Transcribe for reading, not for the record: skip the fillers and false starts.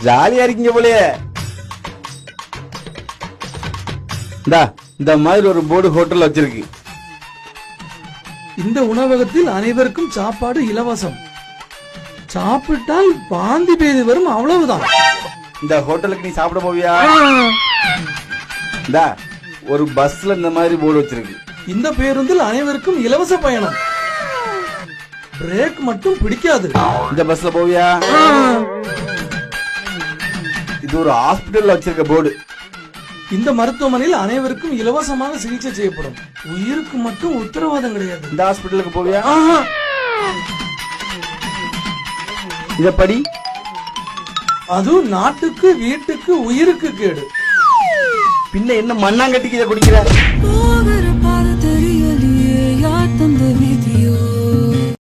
ஜாலியா இருக்கீங்க போலயே. இந்த மாதிரி ஒரு போர்டு ஹோட்டல் வச்சிருக்கு. இந்த உணவகத்தில் அனைவருக்கும் சாப்பாடு இலவசம். சாப்பிட்டால் வாந்தி பேதி வரும், அவ்வளவுதான். இந்த ஹோட்டலுக்கு நீ சாப்பிட போவியா? ஒரு பஸ்ல இந்த மாதிரி போர்டு வச்சிருக்கு. இந்த பேருந்தில் அனைவருக்கும் இலவச பயணம். பிரேக் மட்டும் பிடிக்காது. இந்த பஸ்ல போவியா? இது ஒரு ஹாஸ்பிடல்ல வச்சிருக்க போர்டு. இந்த மருத்துவமனையில் அனைவருக்கும் இலவசமாக சிகிச்சை செய்யப்படும். உயிருக்கு மட்டும் உத்தரவாதம் கிடையாது. இந்த ஹாஸ்பிடலுக்கு போவியா? இதப்படி அது நாட்டுக்கு வீட்டுக்கு உயிருக்கு கேடு. பின்ன என்ன மண்ணாங்கட்டிக்கு இதை குடிக்கிற?